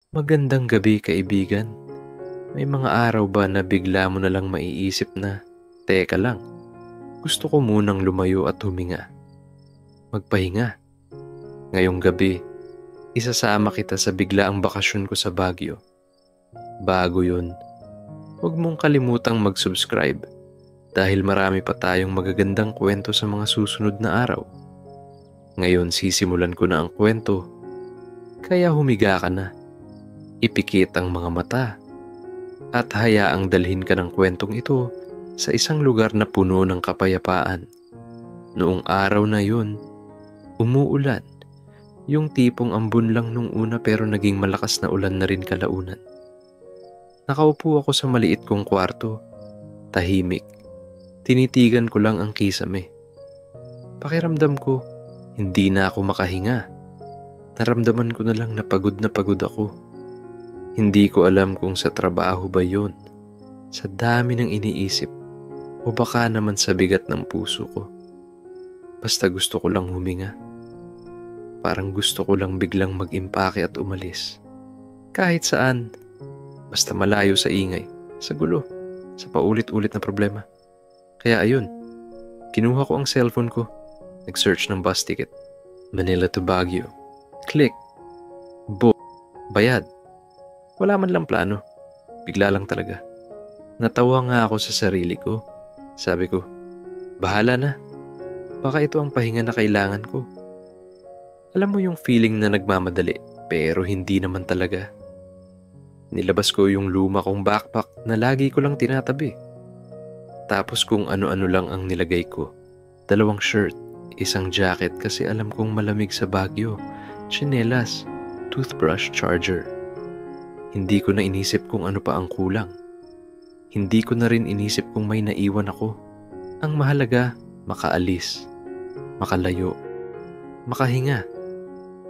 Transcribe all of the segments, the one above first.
Magandang gabi, kaibigan. May mga araw ba na bigla mo na lang maiisip na, teka lang, gusto ko munang lumayo at huminga, magpahinga. Ngayong gabi, isasama kita sa biglaang bakasyon ko sa Baguio. Bago yun, huwag mong kalimutang mag-subscribe dahil marami pa tayong magagandang kwento sa mga susunod na araw. Ngayon sisimulan ko na ang kwento, kaya humiga ka na. Ipikit ang mga mata at hayaang dalhin ka ng kwentong ito sa isang lugar na puno ng kapayapaan. Noong araw na yun, umuulan. Yung tipong ambon lang nung una pero naging malakas na ulan na rin kalaunan. Nakaupo ako sa maliit kong kwarto, tahimik. Tinitigan ko lang ang kisame. Pakiramdam ko, hindi na ako makahinga. Naramdaman ko na lang na pagod ako. Hindi ko alam kung sa trabaho ba yun, sa dami ng iniisip, o baka naman sa bigat ng puso ko. Basta gusto ko lang huminga. Parang gusto ko lang biglang mag-impake at umalis. Kahit saan, basta malayo sa ingay, sa gulo, sa paulit-ulit na problema. Kaya ayun, kinuha ko ang cellphone ko, nag-search ng bus ticket. Manila to Baguio. Click. Book. Bayad. Wala man lang plano. Bigla lang talaga. Natawa nga ako sa sarili ko. Sabi ko, bahala na. Baka ito ang pahinga na kailangan ko. Alam mo yung feeling na nagmamadali, pero hindi naman talaga. Nilabas ko yung luma kong backpack na lagi ko lang tinatabi. Tapos kung ano-ano lang ang nilagay ko. 2 shirt, 1 jacket kasi alam kong malamig sa Baguio, tsinelas, toothbrush, charger. Hindi ko na inisip kung ano pa ang kulang. Hindi ko na rin inisip kung may naiwan ako. Ang mahalaga, makaalis, makalayo, makahinga.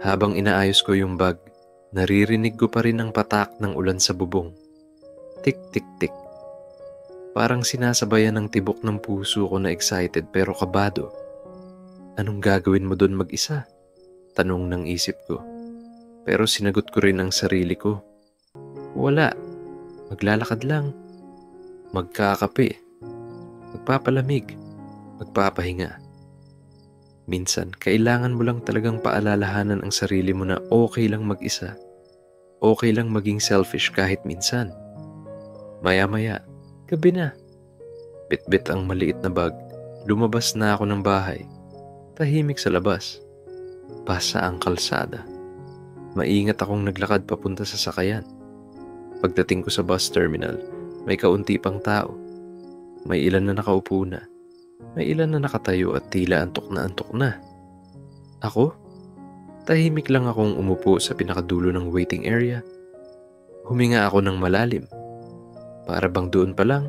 Habang inaayos ko yung bag, naririnig ko pa rin ang patak ng ulan sa bubong. Tik, tik, tik. Parang sinasabayan ng tibok ng puso ko na excited pero kabado. Anong gagawin mo doon mag-isa? Tanong ng isip ko. Pero sinagot ko rin ang sarili ko. Wala. Maglalakad lang. Magkakape. Magpapalamig. Magpapahinga. Minsan, kailangan mo lang talagang paalalahanan ang sarili mo na okay lang mag-isa. Okay lang maging selfish kahit minsan. Maya-maya, gabi na. Bit-bit ang maliit na bag. Lumabas na ako ng bahay. Tahimik sa labas. Basa ang kalsada. Maingat akong naglakad papunta sa sakayan. Pagdating ko sa bus terminal, may kaunti pang tao. May ilan na nakaupo na. May ilan na nakatayo at tila antok na. Ako? Tahimik lang akong umupo sa pinakadulo ng waiting area. Huminga ako ng malalim. Para bang doon pa lang,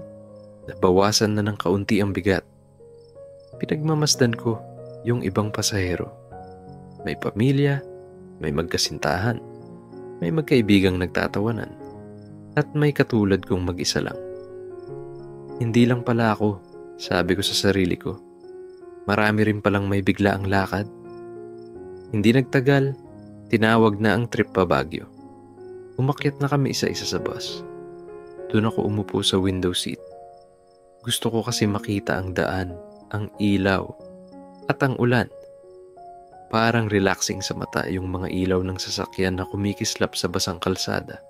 nabawasan na ng kaunti ang bigat. Pinagmamasdan ko yung ibang pasahero. May pamilya, may magkasintahan, may magkaibigang nagtatawanan. At may katulad kong mag-isa lang. Hindi lang pala ako, sabi ko sa sarili ko. Marami rin palang may bigla ang lakad. Hindi nagtagal, tinawag na ang trip pa Baguio. Umakyat na kami isa-isa sa bus. Doon ako umupo sa window seat. Gusto ko kasi makita ang daan, ang ilaw, at ang ulan. Parang relaxing sa mata yung mga ilaw ng sasakyan na kumikislap sa basang kalsada.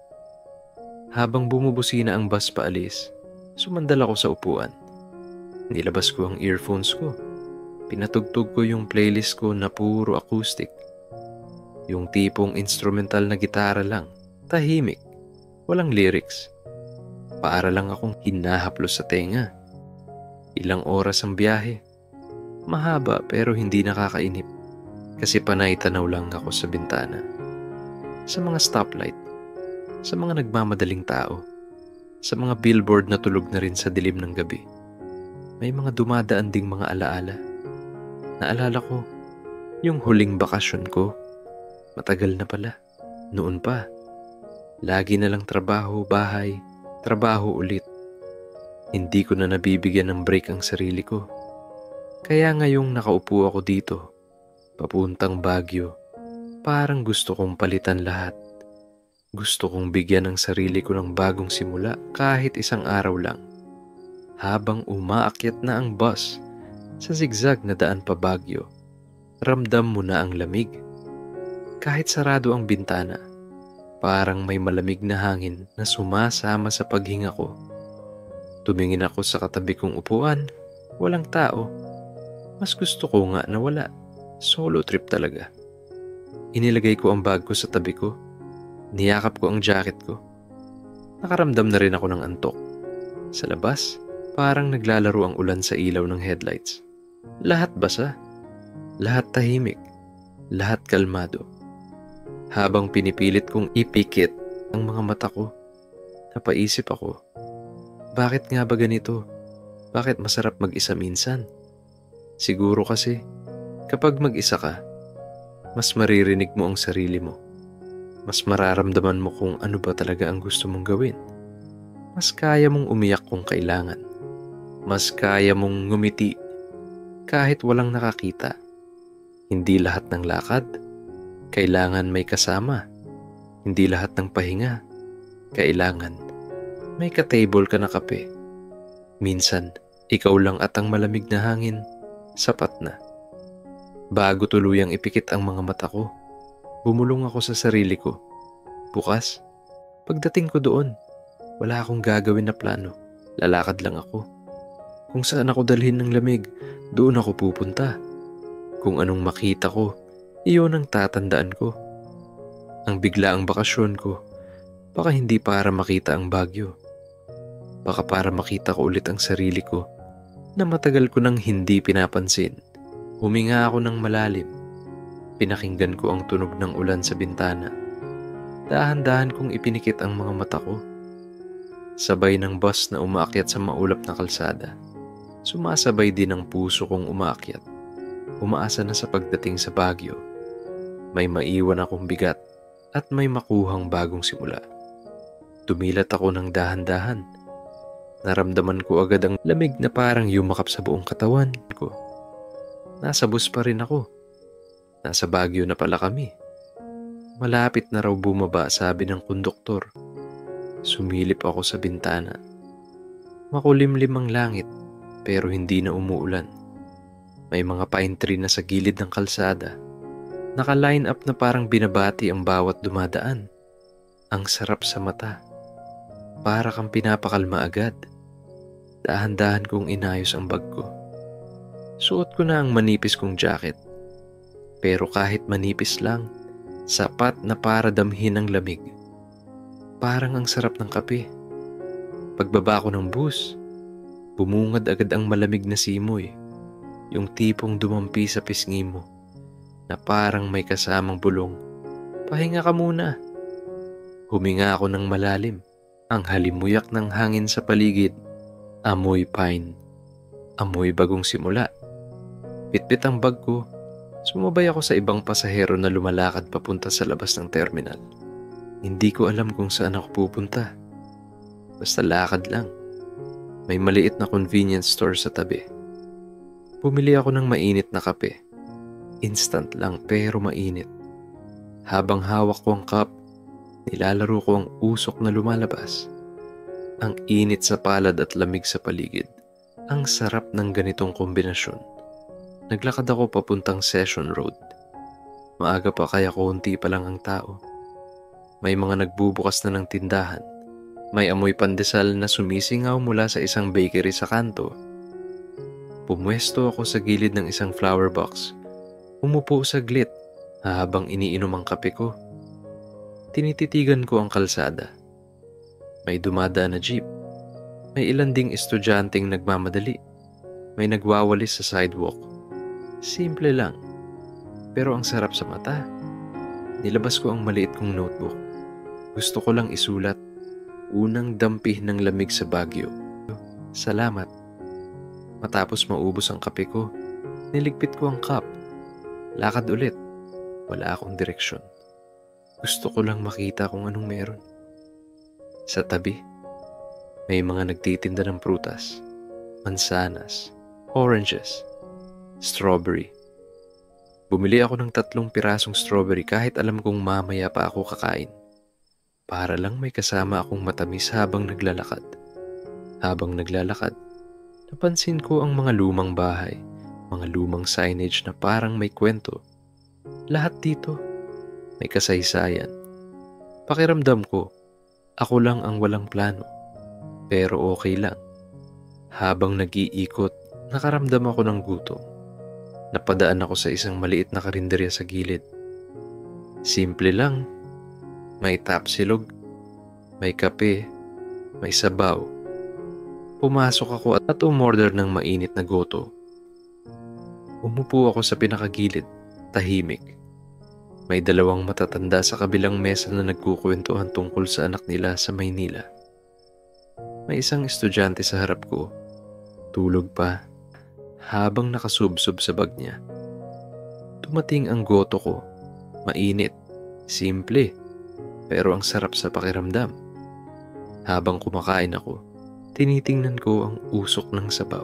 Habang bumubusina ang bus paalis, sumandal ako sa upuan. Nilabas ko ang earphones ko. Pinatugtog ko yung playlist ko na puro acoustic. Yung tipong instrumental na gitara lang, tahimik, walang lyrics. Para lang akong hinahaplos sa tenga. Ilang oras ang biyahe. Mahaba pero hindi nakakainip. Kasi panay tanaw lang ako sa bintana. Sa mga stoplight. Sa mga nagmamadaling tao, sa mga billboard na tulog na rin sa dilim ng gabi. May mga dumadaan ding mga alaala. Naalala ko, yung huling bakasyon ko, matagal na pala, noon pa. Lagi na lang trabaho, bahay, trabaho ulit. Hindi ko na nabibigyan ng break ang sarili ko. Kaya ngayong nakaupo ako dito, papuntang Baguio, parang gusto kong palitan lahat. Gusto kong bigyan ng sarili ko ng bagong simula kahit isang araw lang. Habang umaakyat na ang bus sa zigzag na daan pa Baguio, ramdam mo na ang lamig. Kahit sarado ang bintana, parang may malamig na hangin na sumasama sa paghinga ko. Tumingin ako sa katabi kong upuan, walang tao. Mas gusto ko nga na wala. Solo trip talaga. Inilagay ko ang bag ko sa tabi ko. Niyakap ko ang jacket ko. Nakaramdam na rin ako ng antok. Sa labas, parang naglalaro ang ulan sa ilaw ng headlights. Lahat basa. Lahat tahimik. Lahat kalmado. Habang pinipilit kong ipikit ang mga mata ko, napaisip ako, bakit nga ba ganito? Bakit masarap mag-isa minsan? Siguro kasi, kapag mag-isa ka, mas maririnig mo ang sarili mo. Mas mararamdaman mo kung ano ba talaga ang gusto mong gawin. Mas kaya mong umiyak kung kailangan. Mas kaya mong ngumiti kahit walang nakakita. Hindi lahat ng lakad kailangan may kasama. Hindi lahat ng pahinga kailangan may ka-table ka na kape. Minsan, ikaw lang at ang malamig na hangin, sapat na. Bago tuluyang ipikit ang mga mata ko, bumulong ako sa sarili ko. Bukas, pagdating ko doon, wala akong gagawin na plano. Lalakad lang ako. Kung saan ako dalhin ng lamig, doon ako pupunta. Kung anong makita ko, iyon ang tatandaan ko. Ang biglaang bakasyon ko, baka hindi para makita ang Baguio. Baka para makita ko ulit ang sarili ko na matagal ko nang hindi pinapansin. Huminga ako ng malalim. Pinakinggan ko ang tunog ng ulan sa bintana. Dahan-dahan kong ipinikit ang mga mata ko. Sabay ng bus na umaakyat sa maulap na kalsada. Sumasabay din ang puso kong umaakyat. Umaasa na sa pagdating sa Baguio. May maiwan akong bigat at may makuhang bagong simula. Tumilat ako ng dahan-dahan. Naramdaman ko agad ang lamig na parang yumakap sa buong katawan ko. Nasa bus pa rin ako. Nasa Baguio na pala kami. Malapit na raw bumaba, sabi ng konduktor. Sumilip ako sa bintana. Makulimlim ang langit pero hindi na umuulan. May mga pine tree na sa gilid ng kalsada. Naka-line up na parang binabati ang bawat dumadaan. Ang sarap sa mata. Para kang pinapakalma agad. Dahan-dahan kong inayos ang bag ko. Suot ko na ang manipis kong jacket. Pero kahit manipis lang, sapat na para damhin ang lamig. Parang ang sarap ng kape. Pagbaba ko ng bus, bumungad agad ang malamig na simoy. Yung tipong dumampi sa pisngi mo na parang may kasamang bulong. Pahinga ka muna. Huminga ako ng malalim. Ang halimuyak ng hangin sa paligid. Amoy pine. Amoy bagong simula. Bitbit ang bag ko. Sumabay ako sa ibang pasahero na lumalakad papunta sa labas ng terminal. Hindi ko alam kung saan ako pupunta. Basta lakad lang. May maliit na convenience store sa tabi. Bumili ako ng mainit na kape. Instant lang pero mainit. Habang hawak ko ang cup, nilalaro ko ang usok na lumalabas. Ang init sa palad at lamig sa paligid. Ang sarap ng ganitong kombinasyon. Naglakad ako papuntang Session Road. Maaga pa kaya konti pa lang ang tao. May mga nagbubukas na ng tindahan. May amoy pandesal na sumisingaw mula sa isang bakery sa kanto. Pumwesto ako sa gilid ng isang flower box. Umupo saglit habang iniinom ang kape ko. Tinititigan ko ang kalsada. May dumadaan na jeep. May ilan ding estudyanteng nagmamadali. May nagwawalis sa sidewalk. Simple lang, pero ang sarap sa mata. Nilabas ko ang maliit kong notebook. Gusto ko lang isulat, unang dampi ng lamig sa Baguio. Salamat. Matapos maubos ang kape ko, niligpit ko ang cup. Lakad ulit. Wala akong direksyon. Gusto ko lang makita kung anong meron. Sa tabi, may mga nagtitinda ng prutas, mansanas, oranges, strawberry. Bumili ako ng 3 pirasong strawberry kahit alam kong mamaya pa ako kakain. para lang may kasama akong matamis habang naglalakad. Habang naglalakad, napansin ko ang mga lumang bahay, mga lumang signage na parang may kwento. Lahat dito may kasaysayan. Pakiramdam ko, ako lang ang walang plano. Pero okay lang. Habang nag-iikot, nakaramdam ako ng gutom. Napadaan ako sa isang maliit na karinderya sa gilid. Simple lang. May tapsilog, may kape, may sabaw. Pumasok ako at umorder ng mainit na goto. Umupo ako sa pinakagilid, tahimik. May dalawang matatanda sa kabilang mesa na nagkukwentuhan tungkol sa anak nila sa Maynila. May isang estudyante sa harap ko, tulog pa, habang nakasubsob sa bag niya. Dumating ang goto ko, mainit, simple, pero ang sarap sa pakiramdam. Habang kumakain ako, tinitingnan ko ang usok ng sabaw.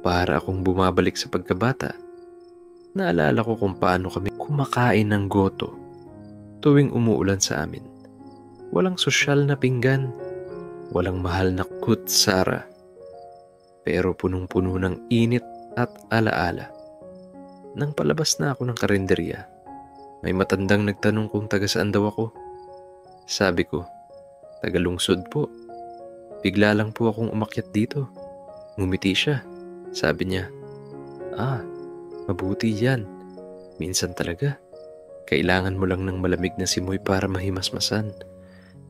Para akong bumabalik sa pagkabata. Naalala ko kung paano kami kumakain ng goto tuwing umuulan sa amin. Walang sosyal na pinggan, walang mahal na kutsara, pero punong-puno ng init at alaala. Nang palabas na ako ng karinderya, may matandang nagtanong kung taga saan daw ako. Sabi ko, taga Lungsod po. Bigla lang po akong umakyat dito. Ngumiti siya. Sabi niya, mabuti yan. Minsan talaga. Kailangan mo lang ng malamig na simoy para mahimasmasan.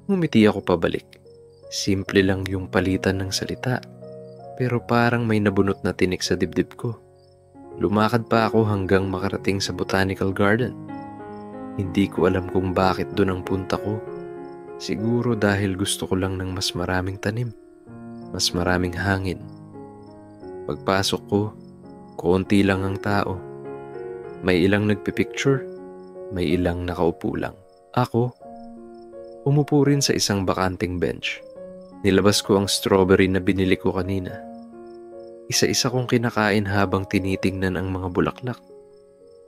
Ngumiti ako pabalik. Simple lang yung palitan ng salita. Pero parang may nabunot na tinik sa dibdib ko. Lumakad pa ako hanggang makarating sa Botanical Garden. Hindi ko alam kung bakit doon ang punta ko. Siguro dahil gusto ko lang ng mas maraming tanim, mas maraming hangin. Pagpasok ko, konti lang ang tao. May ilang nagpipicture, may ilang nakaupo lang. Ako, umupo rin sa isang bakanting bench. Nilabas ko ang strawberry na binili ko kanina. Isa-isa kong kinakain habang tinitingnan ang mga bulaklak.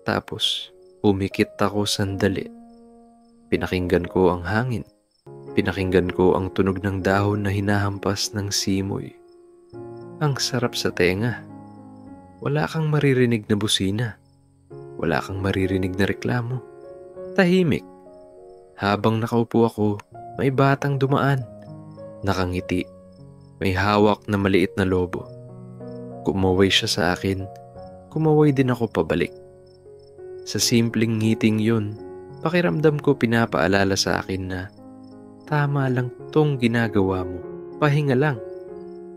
Tapos, umikit ako sandali. Pinakinggan ko ang hangin. Pinakinggan ko ang tunog ng dahon na hinahampas ng simoy. Ang sarap sa tenga. Wala kang maririnig na busina. Wala kang maririnig na reklamo. Tahimik. Habang nakaupo ako, may batang dumaan. Nakangiti. May hawak na maliit na lobo. Kumaway siya sa akin. Kumaway din ako pabalik. Sa simpleng ngiting yun, pakiramdam ko pinapaalala sa akin na tama lang tong ginagawa mo. Pahinga lang.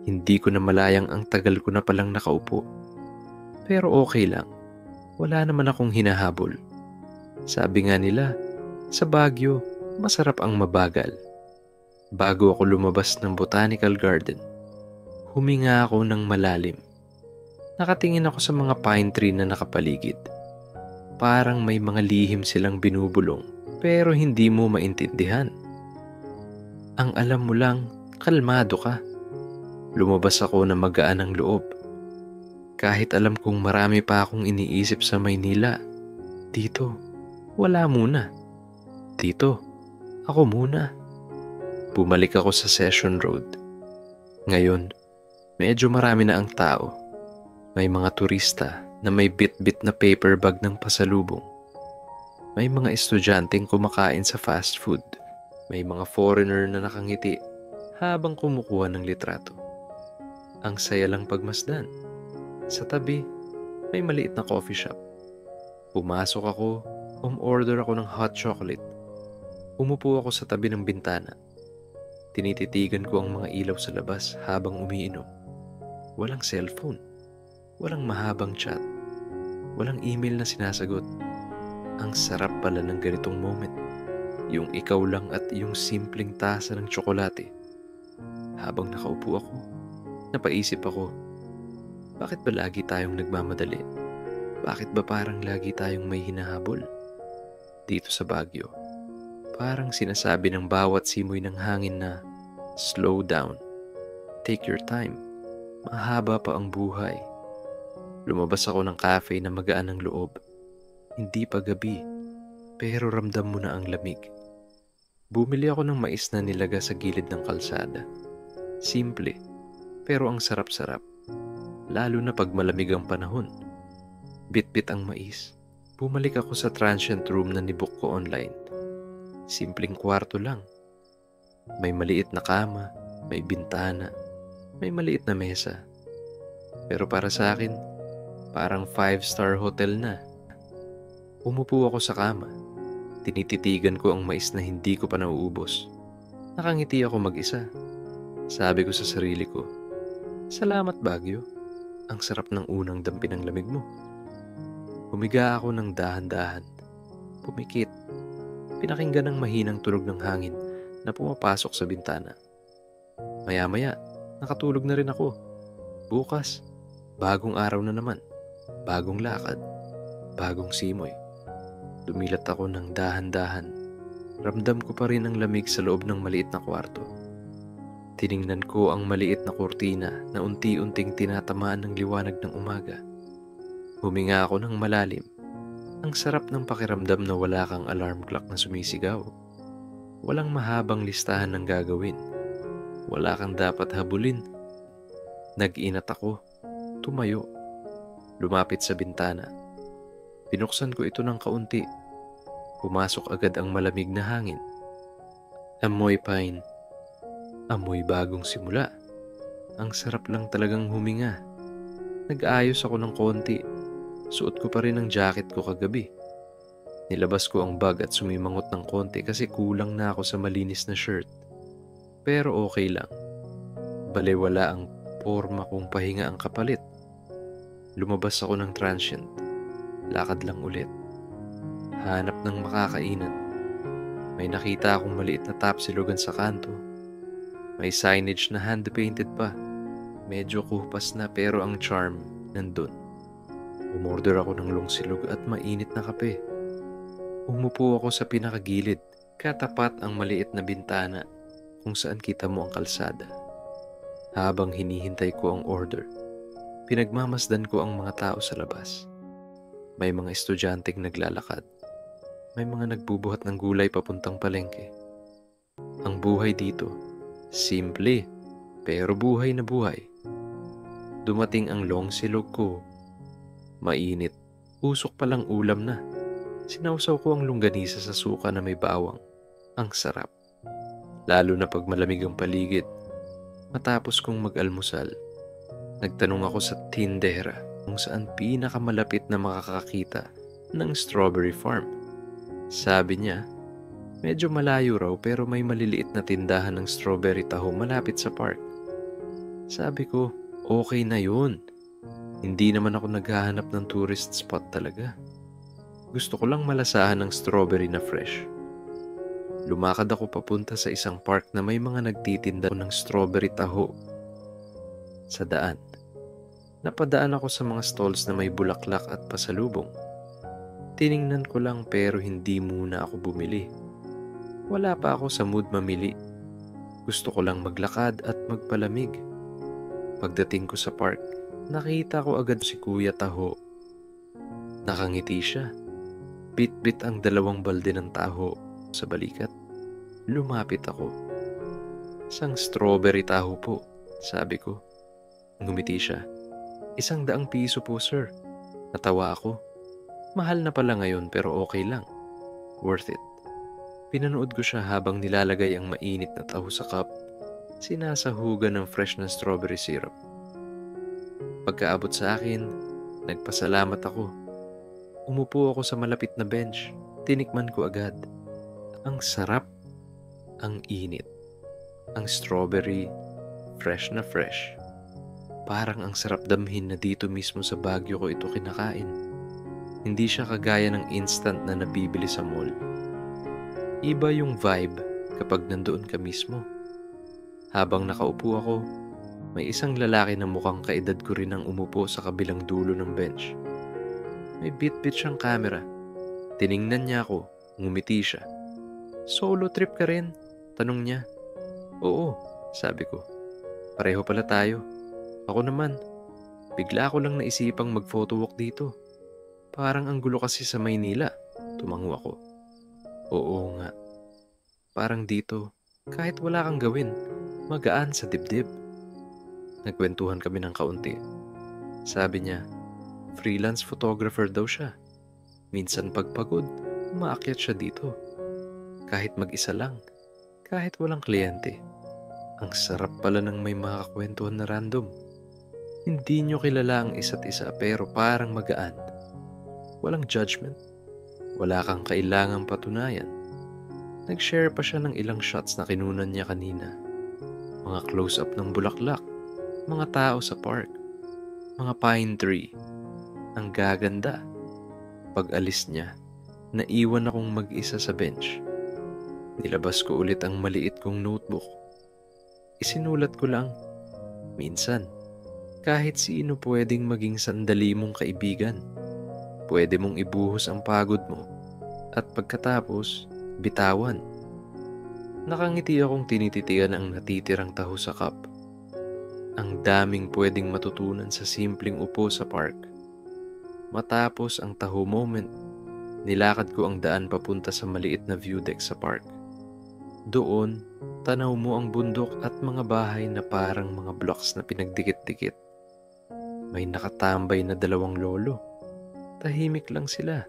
Hindi ko na malayang ang tagal ko na palang nakaupo. Pero okay lang. Wala naman akong hinahabol. Sabi nga nila, sa Baguio, masarap ang mabagal. Bago ako lumabas ng Botanical Garden, huminga ako ng malalim. Nakatingin ako sa mga pine tree na nakapaligid. Parang may mga lihim silang binubulong, pero hindi mo maintindihan. Ang alam mo lang, kalmado ka. Lumabas ako na magaan ang loob. Kahit alam kong marami pa akong iniisip sa Maynila, dito, wala muna. Dito, ako muna. Bumalik ako sa Session Road. Ngayon, medyo marami na ang tao. May mga turista na may bit-bit na paper bag ng pasalubong. May mga estudyanteng kumakain sa fast food. May mga foreigner na nakangiti habang kumukuha ng litrato. Ang saya lang pagmasdan. Sa tabi, may maliit na coffee shop. Pumasok ako, umorder ako ng hot chocolate. Umupo ako sa tabi ng bintana. Tinititigan ko ang mga ilaw sa labas habang umiinom. Walang cellphone. Walang mahabang chat. Walang email na sinasagot. Ang sarap pala ng ganitong moment. Yung ikaw lang at yung simpleng tasa ng tsokolate. Habang nakaupo ako, napaisip ako, bakit ba lagi tayong nagmamadali? Bakit ba parang lagi tayong may hinahabol? Dito sa Baguio, parang sinasabi ng bawat simoy ng hangin na, slow down, take your time, mahaba pa ang buhay. Lumabas ako ng cafe na magaan ang loob. Hindi pa gabi, pero ramdam mo na ang lamig. Bumili ako ng mais na nilaga sa gilid ng kalsada. Simple, pero ang sarap-sarap. Lalo na pag malamig ang panahon. Bit-bit ang mais. Bumalik ako sa transient room na nibook ko online. Simpleng kwarto lang. May maliit na kama, may bintana, may maliit na mesa. Pero para sa akin, parang 5-star hotel na. Umupo ako sa kama. Tinititigan ko ang mais na hindi ko pa nauubos. Nakangiti ako mag-isa. Sabi ko sa sarili ko, "Salamat Baguio. Ang sarap ng unang dampi ng lamig mo." Humiga ako ng dahan-dahan. Pumikit. Pinakinggan ang mahinang tunog ng hangin na pumapasok sa bintana. Maya-maya, nakatulog na rin ako. Bukas, bagong araw na naman. Bagong lakad. Bagong simoy. Dumilat ako ng dahan-dahan. Ramdam ko pa rin ang lamig sa loob ng maliit na kwarto. Tiningnan ko ang maliit na kurtina na unti-unting tinatamaan ng liwanag ng umaga. Huminga ako ng malalim. Ang sarap ng pakiramdam na wala kang alarm clock na sumisigaw. Walang mahabang listahan ng gagawin. Wala kang dapat habulin. Nag-inat ako. Tumayo. Lumapit sa bintana. Binuksan ko ito ng kaunti. Pumasok agad ang malamig na hangin. Amoy pine. Amoy bagong simula. Ang sarap lang talagang huminga. Nag-ayos ako ng konti. Suot ko pa rin ang jacket ko kagabi. Nilabas ko ang bag at sumimangot ng konti kasi kulang na ako sa malinis na shirt. Pero okay lang. Balewala ang porma kong pahinga ang kapalit. Lumabas ako ng transient. Lakad lang ulit. Hanap ng makakainan. May nakita akong maliit na tapsilogan sa kanto. May signage na hand-painted pa. Medyo kupas na pero ang charm nandun. Umorder ako ng longsilog at mainit na kape. Umupo ako sa pinakagilid, katapat ang maliit na bintana kung saan kita mo ang kalsada. Habang hinihintay ko ang order, pinagmamasdan ko ang mga tao sa labas. May mga estudyanteng naglalakad. May mga nagbubuhat ng gulay papuntang palengke. Ang buhay dito, simple, pero buhay na buhay. Dumating ang longsilog ko. Mainit, usok palang ulam na. Sinawsaw ko ang longganisa sa suka na may bawang. Ang sarap. Lalo na pag malamig ang paligid. Matapos kong mag-almusal, nagtanong ako sa tindera kung saan pinakamalapit na makakakita ng strawberry farm. Sabi niya, medyo malayo raw pero may maliliit na tindahan ng strawberry taho malapit sa park. Sabi ko, okay na yun. Hindi naman ako naghahanap ng tourist spot talaga. Gusto ko lang malasahan ng strawberry na fresh. Lumakad ako papunta sa isang park na may mga nagtitinda ng strawberry taho. Sa daan, napadaan ako sa mga stalls na may bulaklak at pasalubong. Tiningnan ko lang pero hindi muna ako bumili. Wala pa ako sa mood mamili. Gusto ko lang maglakad at magpalamig. Pagdating ko sa park, nakita ko agad si Kuya Taho. Nakangiti siya. Bit-bit ang 2 balde ng taho sa balikat. Lumapit ako. "Isang strawberry taho po," sabi ko. Ngumiti siya. "100 piso po, sir." Natawa ako. Mahal na pala ngayon pero okay lang. Worth it. Pinanood ko siya habang nilalagay ang mainit na taho sa cup. Sinasahugan ng fresh na strawberry syrup. Pagkaabot sa akin, nagpasalamat ako. Umupo ako sa malapit na bench. Tinikman ko agad. Ang sarap. Ang init. Ang strawberry, fresh na fresh. Parang ang sarap damhin na dito mismo sa Baguio ko ito kinakain. Hindi siya kagaya ng instant na nabibili sa mall. Iba yung vibe kapag nandoon ka mismo. Habang nakaupo ako, may isang lalaki na mukhang kaedad ko rin ang umupo sa kabilang dulo ng bench. May bit-bit siyang camera. Tiningnan niya ako, ngumiti siya. "Solo trip ka rin?" tanong niya. "Oo," sabi ko. "Pareho pala tayo." Ako naman, bigla ko lang naisipang mag-photo walk dito. Parang ang gulo kasi sa Maynila. Tumango ako. "Oo nga." Parang dito, kahit wala kang gawin, magaan sa dibdib. Nagkwentuhan kami ng kaunti. Sabi niya, freelance photographer daw siya. Minsan pagpagod, umaakyat siya dito. Kahit mag-isa lang, kahit walang kliyente. Ang sarap pala ng may makakwentuhan na random. Hindi nyo kilala ang isa't isa pero parang magaan. Walang judgment. Wala kang kailangang patunayan. Nag-share pa siya ng ilang shots na kinunan niya kanina. Mga close-up ng bulaklak, mga tao sa park, mga pine tree. Ang gaganda. Pag alis niya, naiwan akong mag-isa sa bench. Nilabas ko ulit ang maliit kong notebook. Isinulat ko lang, minsan, kahit sino pwedeng maging sandali mong kaibigan. Pwede mong ibuhos ang pagod mo at pagkatapos, bitawan. Nakangiti akong tinititigan ang natitirang taho sa cup. Ang daming pwedeng matutunan sa simpleng upo sa park. Matapos ang taho moment, nilakad ko ang daan papunta sa maliit na view deck sa park. Doon, tanaw mo ang bundok at mga bahay na parang mga blocks na pinagdikit-dikit. May nakatambay na 2 lolo. Tahimik lang sila.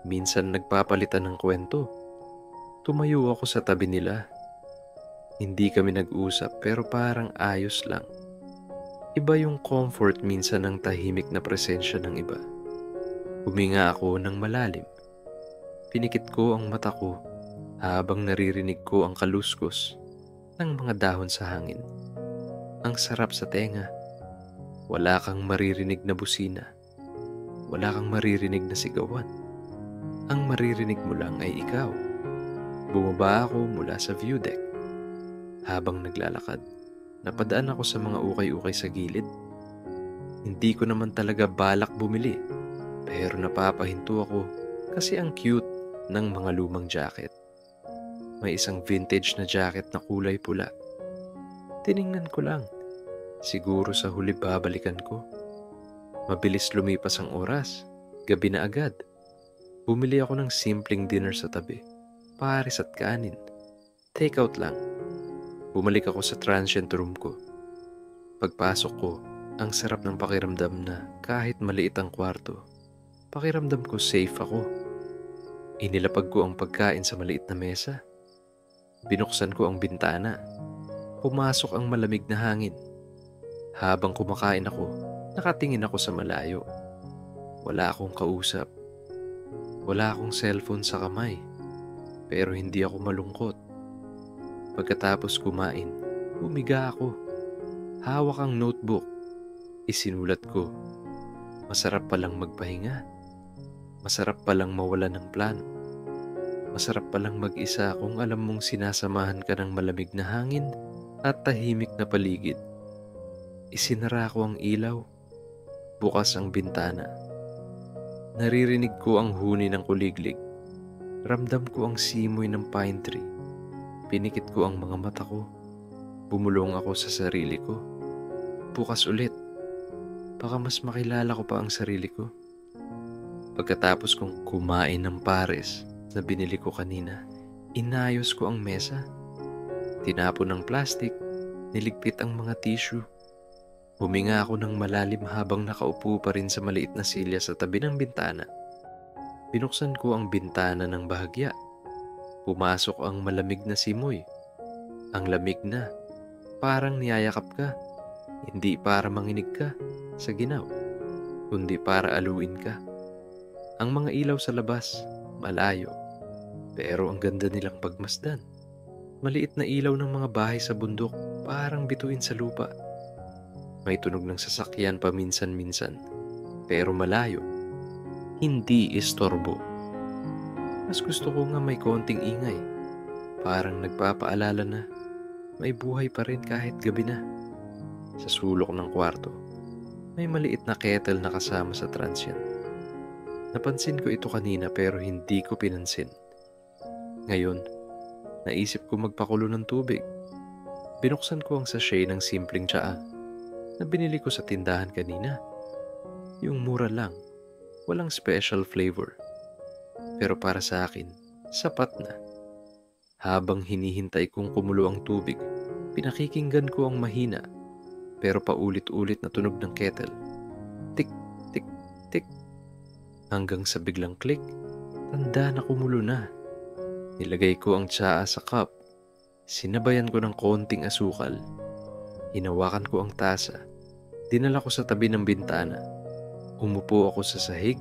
Minsan nagpapalitan ng kwento. Tumayo ako sa tabi nila. Hindi kami nag-usap pero parang ayos lang. Iba yung comfort minsan ng tahimik na presensya ng iba. Huminga ako ng malalim. Pinikit ko ang mata ko habang naririnig ko ang kaluskos ng mga dahon sa hangin. Ang sarap sa tenga. Wala kang maririnig na busina. Wala kang maririnig na sigawan. Ang maririnig mo lang ay ikaw. Bumaba ako mula sa view deck. Habang naglalakad, napadaan ako sa mga ukay-ukay sa gilid. Hindi ko naman talaga balak bumili, pero napapahinto ako kasi ang cute ng mga lumang jacket. May isang vintage na jacket na kulay pula. Tiningnan ko lang. Siguro sa huli babalikan ko. Mabilis lumipas ang oras. Gabi na agad. Bumili ako ng simpleng dinner sa tabi. Pares at kanin. Take out lang. Bumalik ako sa transient room ko. Pagpasok ko, ang sarap ng pakiramdam na kahit maliit ang kwarto, pakiramdam ko safe ako. Inilapag ko ang pagkain sa maliit na mesa. Binuksan ko ang bintana. Pumasok ang malamig na hangin. Habang kumakain ako, nakatingin ako sa malayo. Wala akong kausap. Wala akong cellphone sa kamay. Pero hindi ako malungkot. Pagkatapos kumain, humiga ako. Hawak ang notebook. Isinulat ko, masarap palang magpahinga. Masarap palang mawala ng plano. Masarap palang mag-isa kung alam mong sinasamahan ka ng malamig na hangin at tahimik na paligid. Isinara ko ang ilaw. Bukas ang bintana. Naririnig ko ang huni ng kuliglig. Ramdam ko ang simoy ng pine tree. Pinikit ko ang mga mata ko. Bumulong ako sa sarili ko. Bukas ulit. Baka mas makilala ko pa ang sarili ko. Pagkatapos kong kumain ng pares na binili ko kanina, inayos ko ang mesa. Tinapon ng plastic, niligpit ang mga tissue. Huminga ako ng malalim habang nakaupo pa rin sa maliit na silya sa tabi ng bintana. Binuksan ko ang bintana ng bahagya. Pumasok ang malamig na simoy. Ang lamig na, parang niyayakap ka. Hindi para manginig ka sa ginaw, kundi para aluin ka. Ang mga ilaw sa labas, malayo. Pero ang ganda nilang pagmasdan. Maliit na ilaw ng mga bahay sa bundok, parang bituin sa lupa. May tunog ng sasakyan paminsan-minsan, pero malayo. Hindi istorbo. Mas gusto ko nga may konting ingay. Parang nagpapaalala na may buhay pa rin kahit gabi na. Sa sulok ng kwarto, may maliit na kettle na kasama sa transient. Napansin ko ito kanina pero hindi ko pinansin. Ngayon, naisip ko magpakulo ng tubig. Binuksan ko ang sachet ng simpleng tsaa na binili ko sa tindahan kanina. Yung mura lang, walang special flavor. Pero para sa akin, sapat na. Habang hinihintay kong kumulo ang tubig, pinakikinggan ko ang mahina pero paulit-ulit na tunog ng kettle. Tik, tik, tik. Hanggang sa biglang click, tanda na kumulo na. Nilagay ko ang tsaa sa cup. Sinabayan ko ng konting asukal. Hinawakan ko ang tasa. Dinala ko sa tabi ng bintana. Umupo ako sa sahig.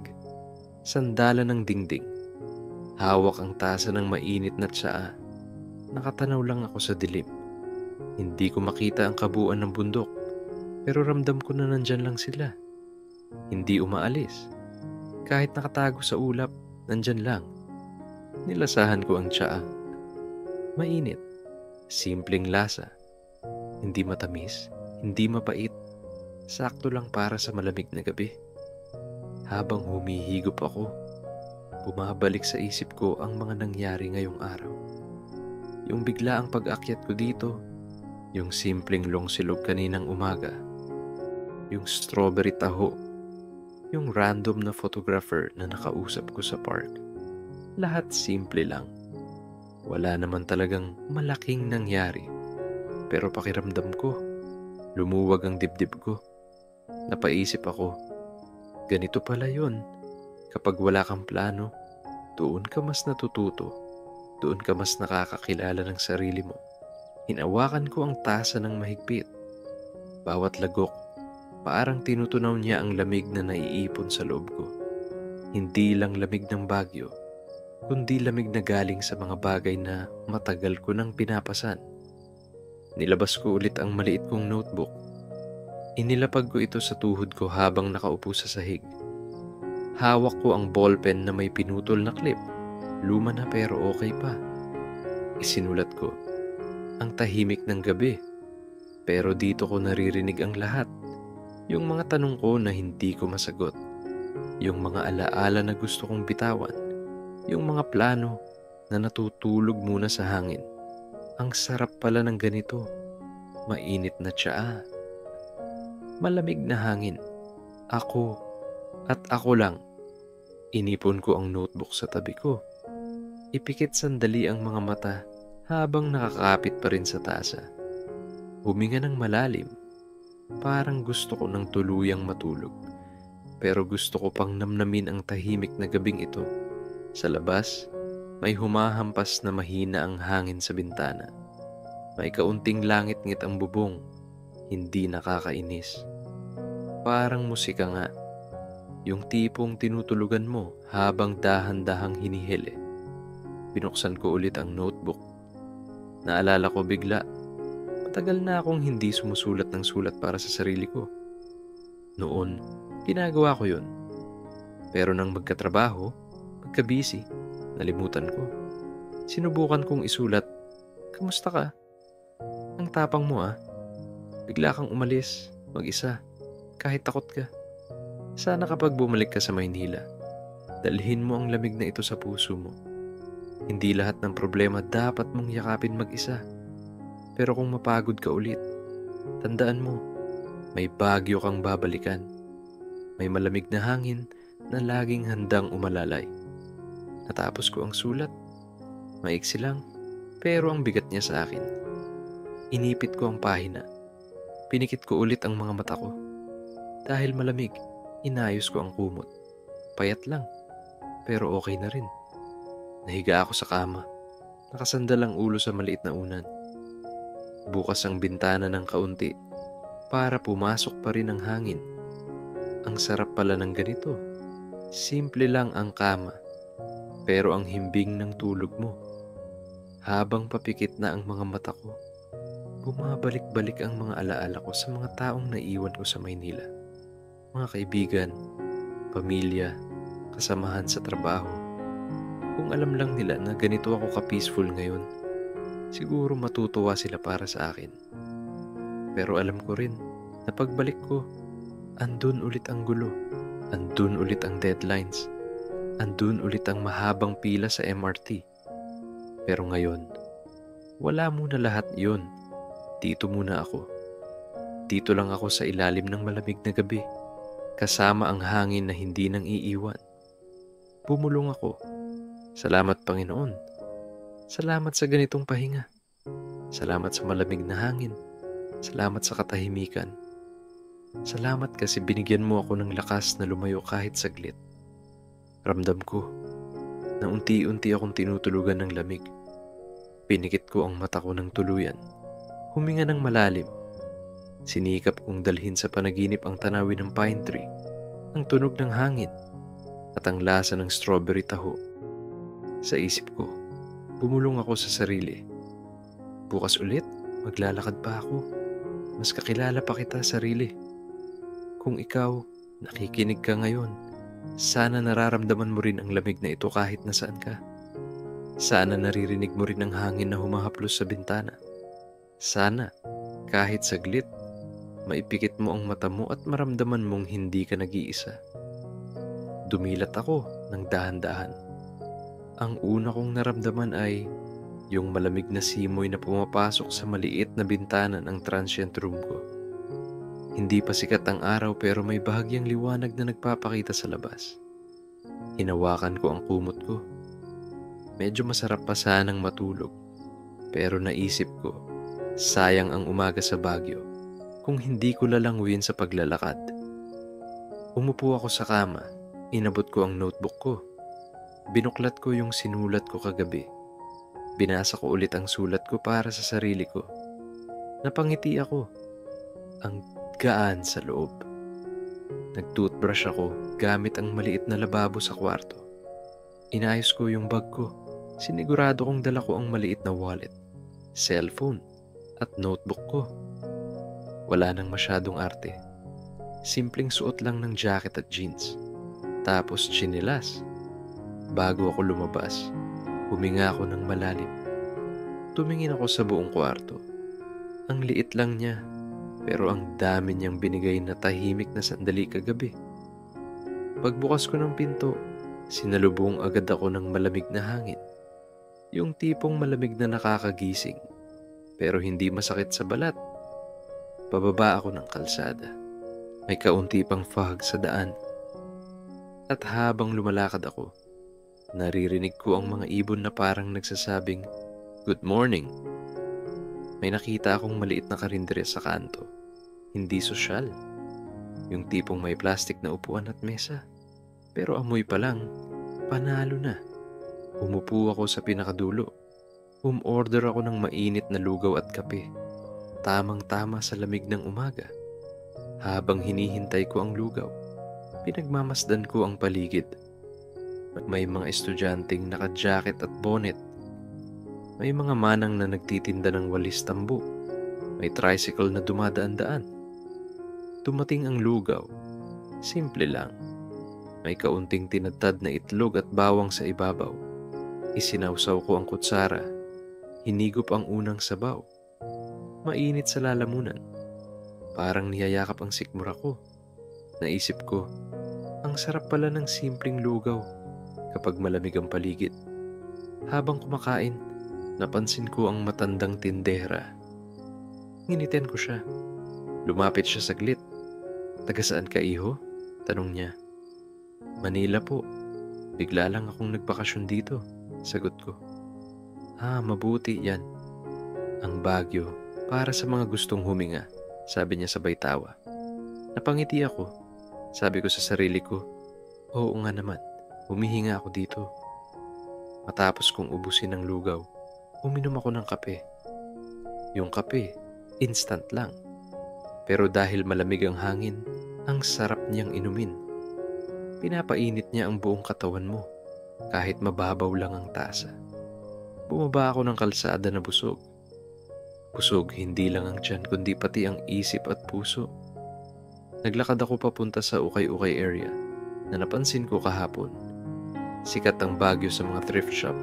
Sandala ng dingding. Hawak ang tasa ng mainit na tsaa. Nakatanaw lang ako sa dilim. Hindi ko makita ang kabuuan ng bundok. Pero ramdam ko na nandyan lang sila. Hindi umaalis. Kahit nakatago sa ulap, nandyan lang. Nilasahan ko ang tsaa. Mainit. Simpleng lasa. Hindi matamis, hindi mapait. Sakto lang para sa malamig na gabi. Habang humihigop ako, bumabalik sa isip ko ang mga nangyari ngayong araw. Yung biglaang pag-akyat ko dito, yung simpleng longsilog kaninang umaga, yung strawberry taho, yung random na photographer na nakausap ko sa park. Lahat simple lang. Wala naman talagang malaking nangyari. Pero pakiramdam ko, lumuwag ang dibdib ko. Napaisip ako, ganito pala yun. Kapag wala kang plano, doon ka mas natututo. Doon ka mas nakakakilala ng sarili mo. Hinawakan ko ang tasa ng mahigpit. Bawat lagok, parang tinutunaw niya ang lamig na naiipon sa loob ko. Hindi lang lamig ng bagyo, kundi lamig na galing sa mga bagay na matagal ko nang pinapasan. Nilabas ko ulit ang maliit kong notebook. Inilapag ko ito sa tuhod ko habang nakaupo sa sahig. Hawak ko ang ballpen na may pinutol na clip. Luma na pero okay pa. Isinulat ko, ang tahimik ng gabi. Pero dito ko naririnig ang lahat. Yung mga tanong ko na hindi ko masagot. Yung mga alaala na gusto kong bitawan. Yung mga plano na natutulog muna sa hangin. Ang sarap pala ng ganito. Mainit na tsaa. Malamig na hangin. Ako at ako lang. Inipon ko ang notebook sa tabi ko. Ipikit sandali ang mga mata habang nakakapit pa rin sa tasa. Huminga ng malalim. Parang gusto ko ng tuluyang matulog. Pero gusto ko pang namnamin ang tahimik na gabing ito. Sa labas, may humahampas na mahina ang hangin sa bintana. May kaunting langit-ngit ang bubong, hindi nakakainis. Parang musika nga, yung tipong tinutulugan mo habang dahan-dahang hinihili. Binuksan ko ulit ang notebook. Naalala ko bigla, matagal na akong hindi sumusulat ng sulat para sa sarili ko. Noon, ginagawa ko yun. Pero nang magkatrabaho, magka-busy, nalimutan ko. Sinubukan kong isulat, "Kamusta ka? Ang tapang mo ah. Bigla kang umalis, mag-isa, kahit takot ka. Sana kapag bumalik ka sa Maynila, dalhin mo ang lamig na ito sa puso mo. Hindi lahat ng problema dapat mong yakapin mag-isa. Pero kung mapagod ka ulit, tandaan mo, may bagyo kang babalikan. May malamig na hangin na laging handang umalalay." Natapos ko ang sulat. Maiksi lang, pero ang bigat niya sa akin. Inipit ko ang pahina. Pinikit ko ulit ang mga mata ko. Dahil malamig, inayos ko ang kumot. Payat lang, pero okay na rin. Nahiga ako sa kama. Nakasandal ang ulo sa maliit na unan. Bukas ang bintana ng kaunti para pumasok pa rin ang hangin. Ang sarap pala ng ganito. Simple lang ang kama, pero ang himbing ng tulog mo. Habang papikit na ang mga mata ko, bumabalik-balik ang mga alaala ko sa mga taong naiwan ko sa Maynila. Mga kaibigan, pamilya, kasamahan sa trabaho. Kung alam lang nila na ganito ako ka-peaceful ngayon, siguro matutuwa sila para sa akin. Pero alam ko rin na pagbalik ko, andun ulit ang gulo, andun ulit ang deadlines, andun ulit ang mahabang pila sa MRT. Pero ngayon, wala muna lahat yun. Dito muna ako. Dito lang ako sa ilalim ng malamig na gabi, kasama ang hangin na hindi nang iiwan. Bumulong ako. Salamat Panginoon. Salamat sa ganitong pahinga. Salamat sa malamig na hangin. Salamat sa katahimikan. Salamat kasi binigyan mo ako ng lakas na lumayo kahit saglit. Ramdam ko na unti-unti akong tinutulugan ng lamig. Pinikit ko ang mata ko ng tuluyan. Huminga ng malalim. Sinikap kong dalhin sa panaginip ang tanawin ng pine tree, ang tunog ng hangin, at ang lasa ng strawberry taho. Sa isip ko, bumulong ako sa sarili. Bukas ulit, maglalakad pa ako. Mas kakilala pa kita, sarili. Kung ikaw, nakikinig ka ngayon, sana nararamdaman mo rin ang lamig na ito kahit nasaan ka. Sana naririnig mo rin ang hangin na humahaplos sa bintana. Sana, kahit saglit, maipikit mo ang mata mo at maramdaman mong hindi ka nag-iisa. Dumilat ako ng dahan-dahan. Ang una kong naramdaman ay yung malamig na simoy na pumapasok sa maliit na bintana ng transient room ko. Hindi pa sikat ang araw pero may bahagyang liwanag na nagpapakita sa labas. Hinawakan ko ang kumot ko. Medyo masarap pa sanang matulog, pero naisip ko, sayang ang umaga sa Baguio kung hindi ko lalangwin sa paglalakad. Umupo ako sa kama, inabot ko ang notebook ko. Binuklat ko yung sinulat ko kagabi. Binasa ko ulit ang sulat ko para sa sarili ko. Napangiti ako. Ang gaan sa loob. Nag-toothbrush ako gamit ang maliit na lababo sa kwarto. Inayos ko yung bag ko. Sinigurado kong dala ko ang maliit na wallet, cellphone, at notebook ko. Wala nang masyadong arte. Simpleng suot lang ng jacket at jeans. Tapos tsinelas. Bago ako lumabas, huminga ako ng malalim. Tumingin ako sa buong kwarto. Ang liit lang niya, pero ang dami niyang binigay na tahimik na sandali kagabi. Pagbukas ko ng pinto, sinalubong agad ako ng malamig na hangin. Yung tipong malamig na nakakagising, pero hindi masakit sa balat. Pababa ako ng kalsada. May kaunti pang fog sa daan. At habang lumalakad ako, naririnig ko ang mga ibon na parang nagsasabing, "Good morning." May nakita akong maliit na karindere sa kanto. Hindi sosyal. Yung tipong may plastic na upuan at mesa. Pero amoy pa lang, panalo na. Umupo ako sa pinakadulo. Umorder ako ng mainit na lugaw at kape. Tamang-tama sa lamig ng umaga. Habang hinihintay ko ang lugaw, pinagmamasdan ko ang paligid. May mga estudyanteng naka-jacket at bonnet. May mga manang na nagtitinda ng walis tambo. May tricycle na dumadaan-daan. Dumating ang lugaw. Simple lang. May kaunting tinadtad na itlog at bawang sa ibabaw. Isinawsaw ko ang kutsara. Hinigop ang unang sabaw. Mainit sa lalamunan. Parang niyayakap ang sikmura ko. Naisip ko, ang sarap pala ng simpleng lugaw kapag malamig ang paligid. Habang kumakain, napansin ko ang matandang tindera. Nginitin ko siya. Lumapit siya saglit. "Taga saan ka, iho?" tanong niya. "Manila po. Bigla lang akong nagbakasyon dito," sagot ko. "Ah, mabuti yan. Ang Baguio, para sa mga gustong huminga," sabi niya sabay tawa. Napangiti ako. Sabi ko sa sarili ko, "Oo nga naman, humihinga ako dito." Matapos kong ubusin ang lugaw, uminom ako ng kape. Yung kape, instant lang. Pero dahil malamig ang hangin, ang sarap niyang inumin. Pinapainit niya ang buong katawan mo, kahit mababaw lang ang tasa. Bumaba ako ng kalsada na busog. Busog hindi lang ang tiyan kundi pati ang isip at puso. Naglakad ako papunta sa Ukay-Ukay area na napansin ko kahapon. Sikat ang Baguio sa mga thrift shop.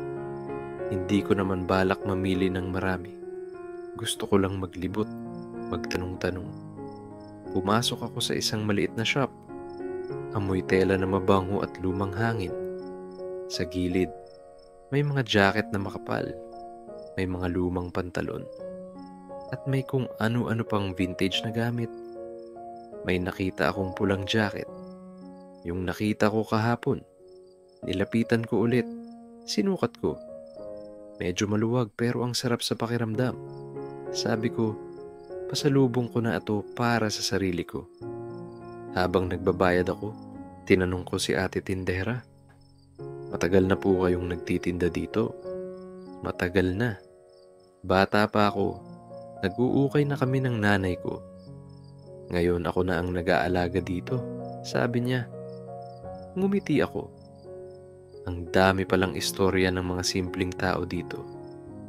Hindi ko naman balak mamili ng marami. Gusto ko lang maglibot, magtanong-tanong. Pumasok ako sa isang maliit na shop. Amoy tela na mabango at lumang hangin. Sa gilid, may mga jacket na makapal. May mga lumang pantalon. At may kung ano-ano pang vintage na gamit. May nakita akong pulang jacket. Yung nakita ko kahapon. Nilapitan ko ulit. Sinukat ko. Medyo maluwag pero ang sarap sa pakiramdam. Sabi ko, pasalubong ko na ito para sa sarili ko. Habang nagbabayad ako, tinanong ko si Ate Tindera, "Matagal na po kayong nagtitinda dito?" "Matagal na. Bata pa ako, nag-uukay na kami ng nanay ko. Ngayon ako na ang nag-aalaga dito," sabi niya. Ngumiti ako. Ang dami palang istorya ng mga simpleng tao dito.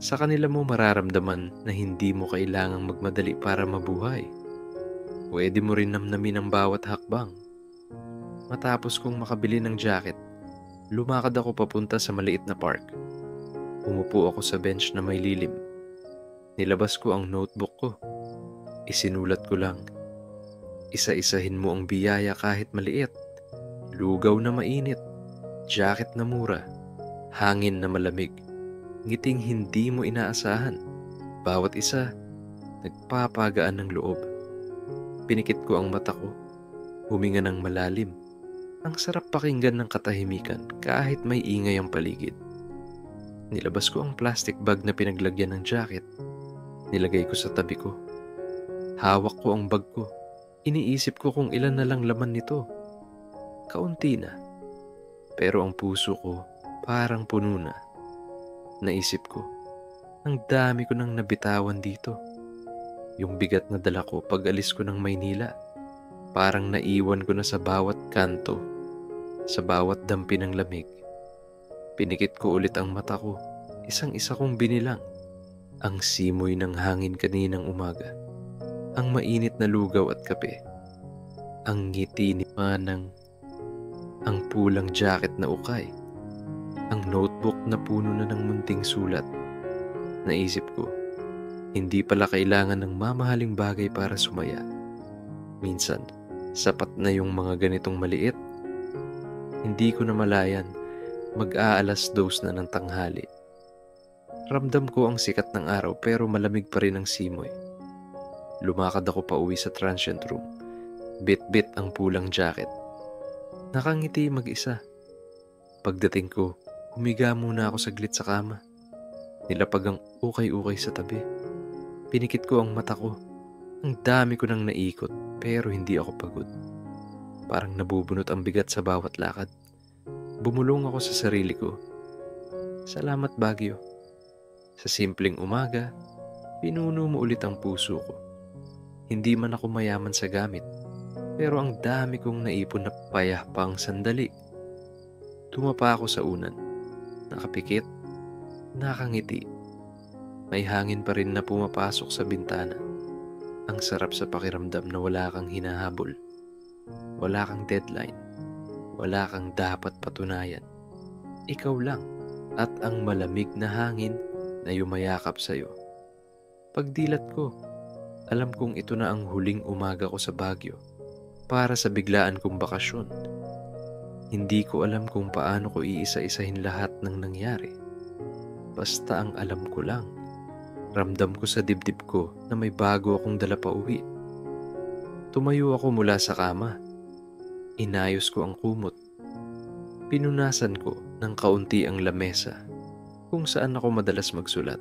Sa kanila mo mararamdaman na hindi mo kailangang magmadali para mabuhay. Pwede mo rin namnamin ang bawat hakbang. Matapos kong makabili ng jacket, lumakad ako papunta sa maliit na park. Umupo ako sa bench na may lilim. Nilabas ko ang notebook ko. Isinulat ko lang, "Isa-isahin mo ang biyaya kahit maliit. Lugaw na mainit, jacket na mura, hangin na malamig, ngiting hindi mo inaasahan. Bawat isa, nagpapagaan ng loob." Pinikit ko ang mata ko, huminga ng malalim. Ang sarap pakinggan ng katahimikan kahit may ingay ang paligid. Nilabas ko ang plastic bag na pinaglagyan ng jacket. Nilagay ko sa tabi ko. Hawak ko ang bag ko. Iniisip ko kung ilan na lang laman nito. Kaunti na. Pero ang puso ko parang puno na. Naisip ko, ang dami ko nang nabitawan dito. Yung bigat na dala ko pag alis ko ng Maynila, parang naiwan ko na sa bawat kanto, sa bawat dampi ng lamig. Pinikit ko ulit ang mata ko, isang-isa kong binilang. Ang simoy ng hangin kaninang umaga, ang mainit na lugaw at kape, ang ngiti ni Manang, ang pulang jacket na ukay, ang notebook na puno na ng munting sulat. Naisip ko, hindi pala kailangan ng mamahaling bagay para sumaya. Minsan, sapat na yung mga ganitong maliit. Hindi ko namalayan, mag-aalas 2 na ng tanghali. Ramdam ko ang sikat ng araw pero malamig pa rin ang simoy. Lumakad ako pa uwi sa transient room. Bit-bit ang pulang jacket. Nakangiti mag-isa. Pagdating ko, humiga muna ako saglit sa kama. Nilapag ang ukay-ukay sa tabi. Pinikit ko ang mata ko. Ang dami ko nang naikot pero hindi ako pagod. Parang nabubunot ang bigat sa bawat lakad. Bumulong ako sa sarili ko. Salamat Baguio. Sa simpleng umaga, pinuno mo ulit ang puso ko. Hindi man ako mayaman sa gamit, pero ang dami kong naipon na payapang sandali. Tumapa ako sa unan. Nakapikit, nakangiti. May hangin pa rin na pumapasok sa bintana. Ang sarap sa pakiramdam na wala kang hinahabol. Wala kang deadline. Wala kang dapat patunayan. Ikaw lang at ang malamig na hangin na yumayakap sa'yo. Pagdilat ko, alam kong ito na ang huling umaga ko sa Baguio para sa biglaan kong bakasyon. Hindi ko alam kung paano ko iisa-isahin lahat ng nangyari. Basta ang alam ko lang, ramdam ko sa dibdib ko na may bago akong dala pa uwi. Tumayo ako mula sa kama. Inayos ko ang kumot. Pinunasan ko ng kaunti ang lamesa kung saan ako madalas magsulat.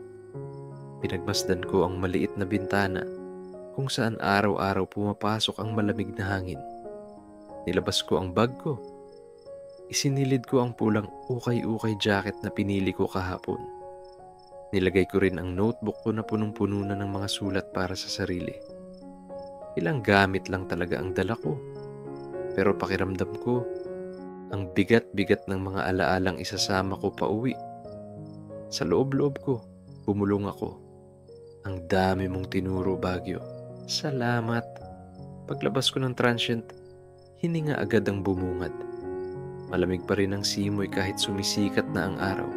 Pinagmasdan ko ang maliit na bintana kung saan araw-araw pumapasok ang malamig na hangin. Nilabas ko ang bag ko. Isinilid ko ang pulang ukay-ukay jacket na pinili ko kahapon. Nilagay ko rin ang notebook ko na punong-puno na ng mga sulat para sa sarili. Ilang gamit lang talaga ang dala ko. Pero pakiramdam ko, ang bigat-bigat ng mga alaalang isasama ko pa uwi. Sa loob-loob ko, bumulong ako. Ang dami mong tinuro, Baguio. Salamat. Paglabas ko ng transient, hininga agad ang bumungad. Malamig pa rin ang simoy kahit sumisikat na ang araw.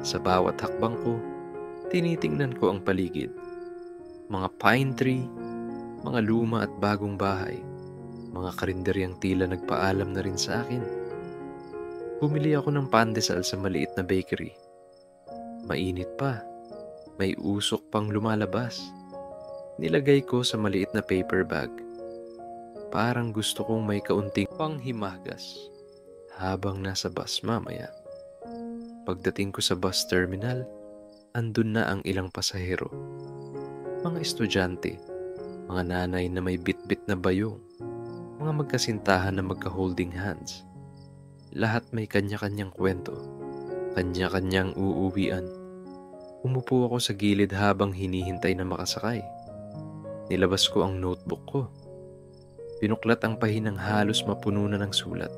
Sa bawat hakbang ko, tinitingnan ko ang paligid. Mga pine tree, mga luma at bagong bahay, mga karinderyang tila nagpaalam na rin sa akin. Bumili ako ng pandesal sa maliit na bakery. Mainit pa, may usok pang lumalabas. Nilagay ko sa maliit na paper bag. Parang gusto kong may kaunting panghimagas habang nasa bus mamaya. Pagdating ko sa bus terminal, andun na ang ilang pasahero. Mga estudyante, mga nanay na may bitbit na bayong, mga magkasintahan na magka-holding hands. Lahat may kanya-kanyang kwento, kanya-kanyang uuwian. Umupo ako sa gilid habang hinihintay na makasakay. Nilabas ko ang notebook ko. Binuklat ang pahinang halos mapuno na ng sulat.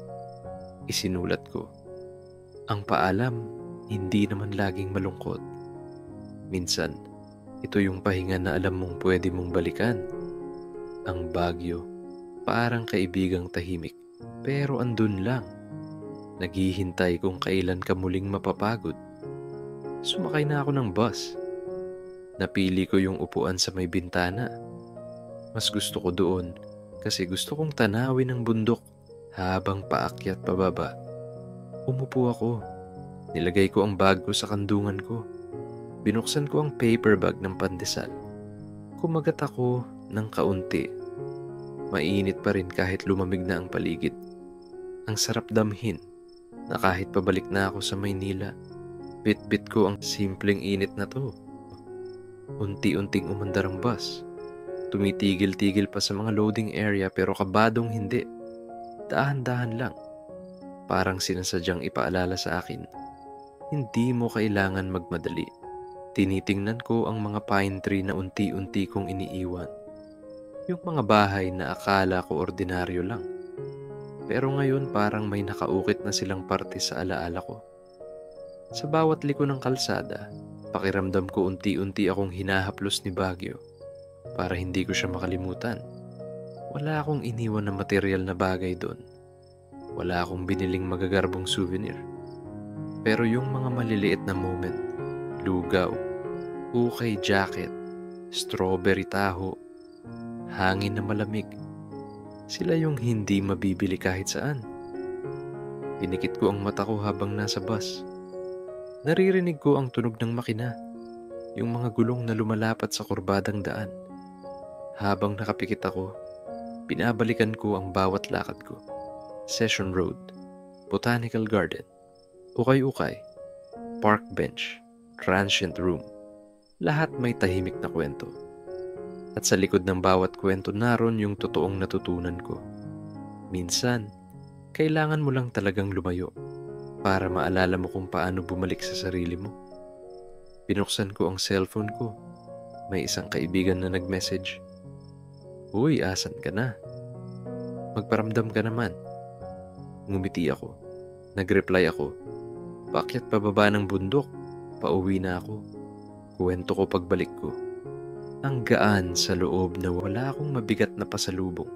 Isinulat ko, ang paalam, hindi naman laging malungkot. Minsan, ito yung pahinga na alam mong pwede mong balikan. Ang Baguio, parang kaibigang tahimik, pero andun lang. Naghihintay kung kailan ka muling mapapagod. Sumakay na ako ng bus. Napili ko yung upuan sa may bintana. Mas gusto ko doon kasi gusto kong tanawin ang bundok habang paakyat pababa. Umupo ako. Nilagay ko ang bag ko sa kandungan ko. Binuksan ko ang paper bag ng pandesal. Kumagat ako ng kaunti. Mainit pa rin kahit lumamig na ang paligid. Ang sarap damhin na kahit pabalik na ako sa Maynila, bit-bit ko ang simpleng init na to. Unti-unting umandar ang bus. Tumitigil-tigil pa sa mga loading area pero kabadong hindi. Dahan-dahan lang. Parang sinasadyang ipaalala sa akin, hindi mo kailangan magmadali. Tinitingnan ko ang mga pine tree na unti-unti kong iniiwan. Yung mga bahay na akala ko ordinaryo lang. Pero ngayon parang may nakaukit na silang parte sa alaala ko. Sa bawat liko ng kalsada, pakiramdam ko unti-unti akong hinahaplos ni Baguio para hindi ko siya makalimutan. Wala akong iniwan na material na bagay doon. Wala akong biniling magagarbong souvenir. Pero yung mga maliliit na moment, lugaw, ukay jacket, strawberry taho, hangin na malamig, sila yung hindi mabibili kahit saan. Pinikit ko ang mata ko habang nasa bus. Naririnig ko ang tunog ng makina, yung mga gulong na lumalapat sa kurbadang daan. Habang nakapikit ako, binabalikan ko ang bawat lakad ko. Session Road, Botanical Garden, Ukay-Ukay, Park Bench, Transient Room. Lahat may tahimik na kwento. At sa likod ng bawat kwento naroon yung totoong natutunan ko. Minsan, kailangan mo lang talagang lumayo para maalala mo kung paano bumalik sa sarili mo. Binuksan ko ang cellphone ko. May isang kaibigan na nag-message. Uy, asan ka na? Magparamdam ka naman. Ngumiti ako. Nag-reply ako. Paakyat pababa ng bundok. Pauwi na ako. Kuwento ko pagbalik ko. Ang gaan sa loob na wala akong mabigat na pasalubong.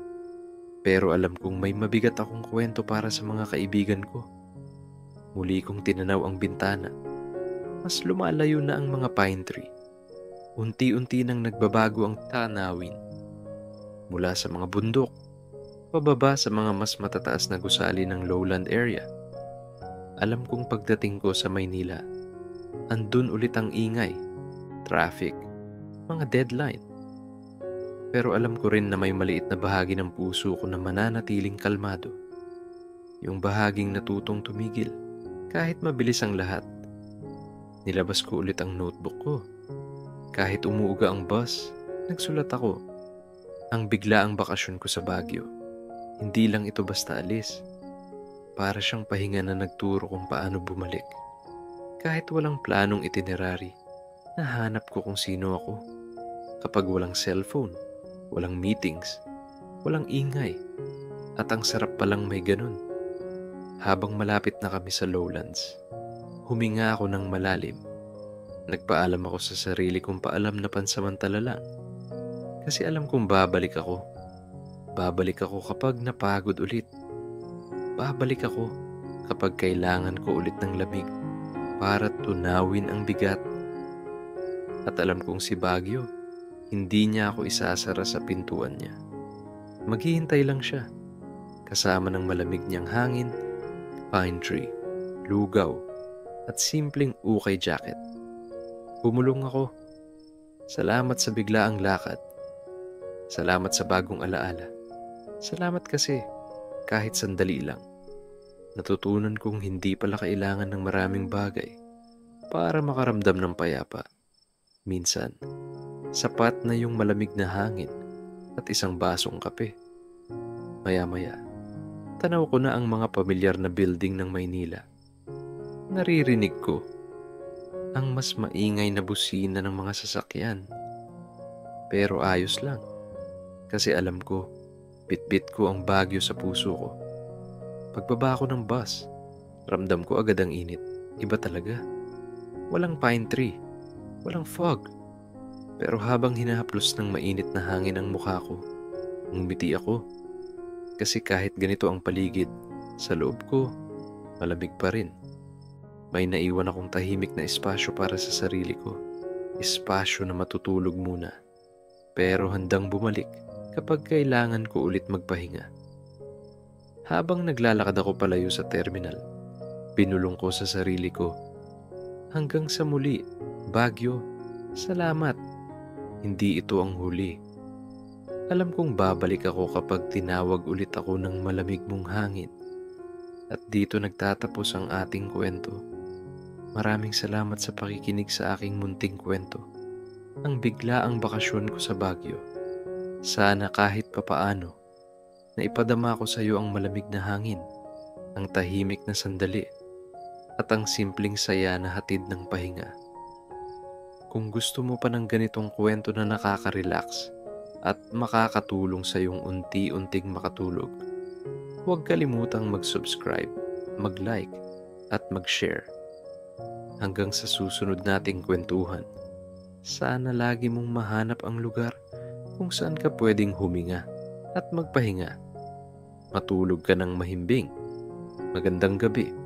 Pero alam kong may mabigat akong kwento para sa mga kaibigan ko. Muli kong tinanaw ang bintana. Mas lumalayo na ang mga pine tree. Unti-unti nang nagbabago ang tanawin. Mula sa mga bundok, pababa sa mga mas matataas na gusali ng lowland area. Alam kong pagdating ko sa Maynila, andun ulit ang ingay, traffic, mga deadline. Pero alam ko rin na may maliit na bahagi ng puso ko na mananatiling kalmado. Yung bahaging natutong tumigil, kahit mabilis ang lahat. Nilabas ko ulit ang notebook ko. Kahit umuuga ang bus, nagsulat ako. Ang biglaang bakasyon ko sa Baguio. Hindi lang ito basta alis. Para siyang pahinga na nagturo kung paano bumalik. Kahit walang planong itinerary, nahanap ko kung sino ako. Kapag walang cellphone, walang meetings, walang ingay, at ang sarap palang may ganun. Habang malapit na kami sa lowlands, huminga ako ng malalim. Nagpaalam ako sa sarili kong paalam na pansamantala lang. Kasi alam kong babalik ako. Babalik ako kapag napagod ulit. Babalik ako kapag kailangan ko ulit ng lamig para tunawin ang bigat. At alam kong si Baguio, hindi niya ako isasara sa pintuan niya. Maghihintay lang siya, kasama ng malamig niyang hangin, pine tree, lugaw, at simpleng ukay jacket. Bumulong ako. Salamat sa biglaang lakad. Salamat sa bagong alaala. Salamat kasi, kahit sandali lang, natutunan kong hindi pala kailangan ng maraming bagay para makaramdam ng payapa. Minsan, sapat na yung malamig na hangin at isang basong kape. Maya-maya, tanaw ko na ang mga pamilyar na building ng Maynila. Naririnig ko ang mas maingay na busina ng mga sasakyan. Pero ayos lang, kasi alam ko, bitbit ko ang Baguio sa puso ko. Pagbaba ko ng bus, ramdam ko agad ang init. Iba talaga. Walang pine tree, walang fog. Pero habang hinahaplos ng mainit na hangin ang mukha ko, ngumiti ako. Kasi kahit ganito ang paligid, sa loob ko, malamig pa rin. May naiwan akong tahimik na espasyo para sa sarili ko. Espasyo na matutulog muna. Pero handang bumalik kapag kailangan ko ulit magpahinga. Habang naglalakad ako palayo sa terminal, binulong ko sa sarili ko, hanggang sa muli, Baguio, salamat. Hindi ito ang huli. Alam kong babalik ako kapag tinawag ulit ako ng malamig mong hangin. At dito nagtatapos ang ating kwento. Maraming salamat sa pakikinig sa aking munting kwento. Ang biglaang bakasyon ko sa Baguio. Sana kahit papaano, na ipadama ko sa iyo ang malamig na hangin, ang tahimik na sandali, at ang simpleng saya na hatid ng pahinga. Kung gusto mo pa ng ganitong kwento na nakaka-relax at makakatulong sa iyong unti-unting makatulog, huwag kalimutang mag-subscribe, mag-like, at mag-share. Hanggang sa susunod nating kwentuhan, sana lagi mong mahanap ang lugar kung saan ka pwedeng huminga at magpahinga. Matulog ka ng mahimbing. Magandang gabi.